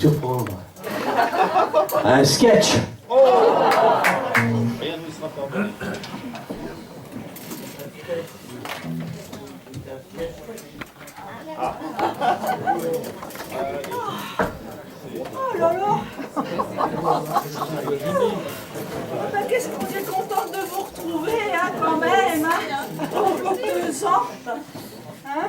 Surprendre. Un sketch. Rien ne sera pardonné. Oh là là. Ben, qu'est-ce qu'on est contente de vous retrouver, hein, quand même, hein, au bout de 2 ans. Hein?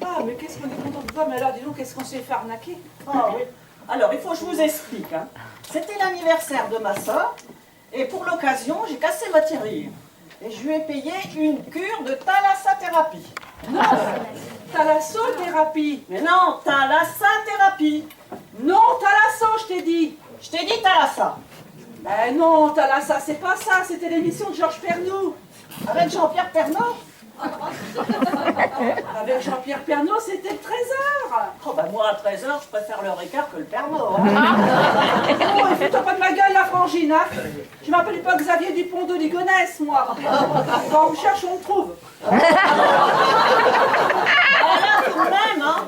Ah, mais qu'est-ce qu'on est content de voir, mais alors dis donc, qu'est-ce qu'on s'est fait arnaquer? Ah oui. Alors, il faut que je vous explique. Hein. C'était l'anniversaire de ma soeur, et pour l'occasion, j'ai cassé ma tirelire. Et je lui ai payé une cure de thalassothérapie. Thalassothérapie. Mais non, thalassothérapie. Non, thalasso, je t'ai dit. Je t'ai dit thalassa. Ben non, thalassa, c'est pas ça, c'était l'émission de Georges Pernou. Avec Jean-Pierre Pernaut. Avec Jean-Pierre Pernaut, c'était le 13h. Oh ben moi, à 13h, je préfère le Ricard que le Pernaut. Hein. Oh, fais-toi pas de ma gueule, la frangine, hein. Je m'appelle pas Xavier Dupont de Ligonnès, moi. Quand on me cherche, on me trouve. Ah là, tout de même, hein.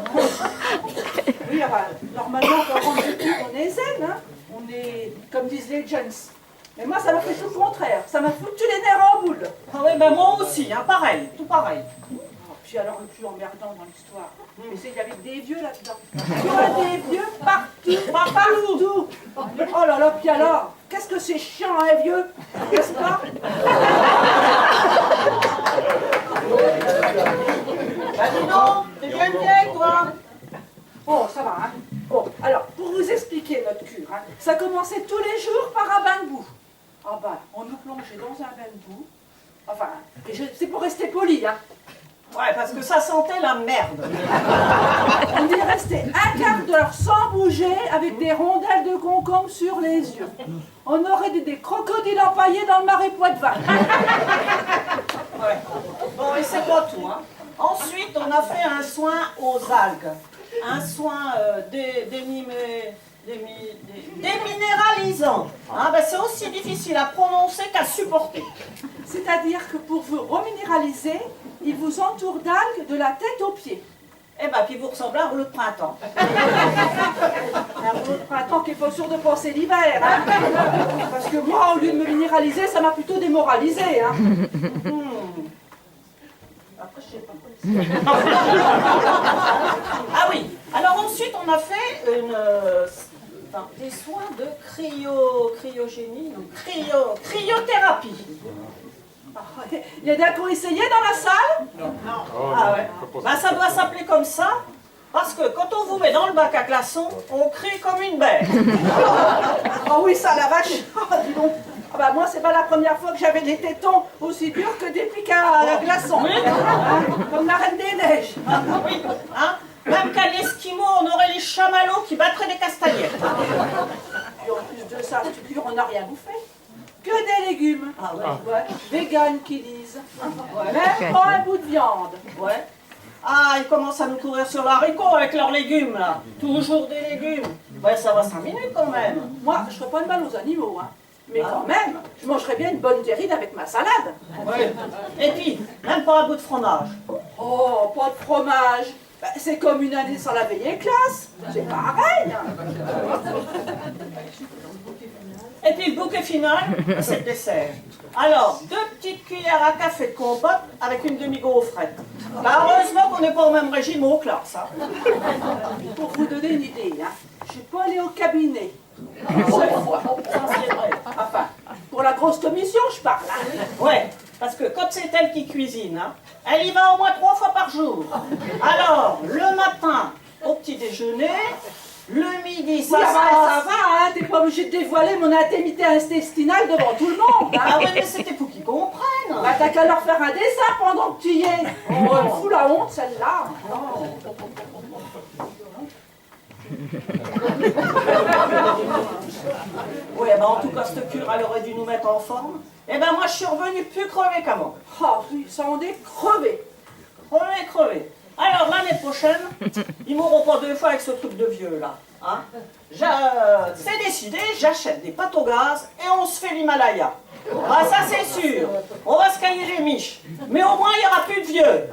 Oui, enfin, normalement, quand on rentre de tout, on est zen, hein. On est, comme disent les gens. Mais moi, ça m'a fait tout le contraire. Ça m'a foutu les nerfs en boule. Ah oui, ben moi aussi, hein, pareil, tout pareil. Oh, puis alors, le plus emmerdant dans l'histoire, c'est qu'il y avait des vieux là-dedans. Des vieux partout. Oh là là, puis alors, qu'est-ce que c'est chiant, hein, vieux, n'est-ce pas? Ben dis donc, t'es bien vieille, toi. Bon, ça va, hein. Bon, alors, pour vous expliquer notre cure, hein, ça commençait tous les jours par un bain de boue. Ah ben, on nous plongeait dans un bain de boue. Enfin, c'est pour rester poli, hein. Ouais, parce que ça sentait la merde. On y restait un quart d'heure sans bouger avec des rondelles de concombre sur les yeux. On aurait des crocodiles empaillés dans le marais Poitevin. Ouais. Bon, et c'est pas tout, hein. Ensuite, on a fait un soin aux algues. Un soin déminéralisant. Hein, ben c'est aussi difficile à prononcer qu'à supporter. C'est-à-dire que pour vous reminéraliser, il vous entoure d'algues de la tête aux pieds. Eh ben, puis vous ressemblez à un rouleau de printemps. Un rouleau de printemps qui n'est pas sûr de passer l'hiver. Hein. Parce que moi, au lieu de me minéraliser, ça m'a plutôt démoralisé. Hein. Après, je sais pas. Ah oui, alors ensuite on a fait des soins de cryogénie, non, cryothérapie. Il y a d'un coup essayé dans la salle? Non. Ah ouais. Ben, ça doit s'appeler comme ça, parce que quand on vous met dans le bac à glaçons, on crie comme une bête. Oh oui, ça la vache. Oh, dis donc. Ah bah moi, c'est pas la première fois que j'avais des tétons aussi durs que des pics à glaçons. Oui. Hein, comme la Reine des Neiges. Ah, oui, hein. Même qu'à l'Esquimau, on aurait les chamallows qui battraient des castagnettes. Et en plus de ça, je te jure, on n'a rien bouffé. Que des légumes. Ah ouais. Ouais. Vegan qui disent. Même pas un bout de viande. Ouais. Ah, ils commencent à nous courir sur l'haricot avec leurs légumes, là. Toujours des légumes. Ouais, ça va 5 minutes quand même. Moi, je ferais pas de mal aux animaux, hein. Mais quand même, je mangerais bien une bonne terrine avec ma salade. Ouais. Et puis, même pas un bout de fromage. Oh, pas de fromage. Ben, c'est comme une année sans la veillée classe. C'est pareil. Hein. Et puis, le bouquet final, c'est le dessert. Alors, 2 petites cuillères à café de compote avec une demi-gaufrette. Bah, heureusement qu'on n'est pas au même régime aux classes. Hein. Pour vous donner une idée, hein, je suis pas allée au cabinet. Une seule fois. Ça, c'est vrai. Enfin, pour la grosse commission, je parle. Hein. Ouais, parce que quand c'est elle qui cuisine, hein, elle y va au moins 3 fois par jour. Alors, le matin, au petit déjeuner, le midi, ça Oui, se ça passe. va, hein, t'es pas obligé de dévoiler mon intimité intestinale devant tout le monde. Hein. Ah ouais, mais c'était pour qu'ils comprennent. Bah, t'as qu'à leur faire un dessin pendant que tu y es. Oh, elle me fout la honte, celle-là. Oui, ben en tout cas, cette cure, elle aurait dû nous mettre en forme. Et ben moi, je suis revenue plus crevée qu'avant. Oh, oui, ça en est crevé. Crevée. Alors, l'année prochaine, ils mourront pas 2 fois avec ce truc de vieux, là. Hein. C'est décidé, j'achète des pâtes au gaz et on se fait l'Himalaya. Ah, ça c'est sûr. On va se cailler les miches. Mais au moins, il n'y aura plus de vieux.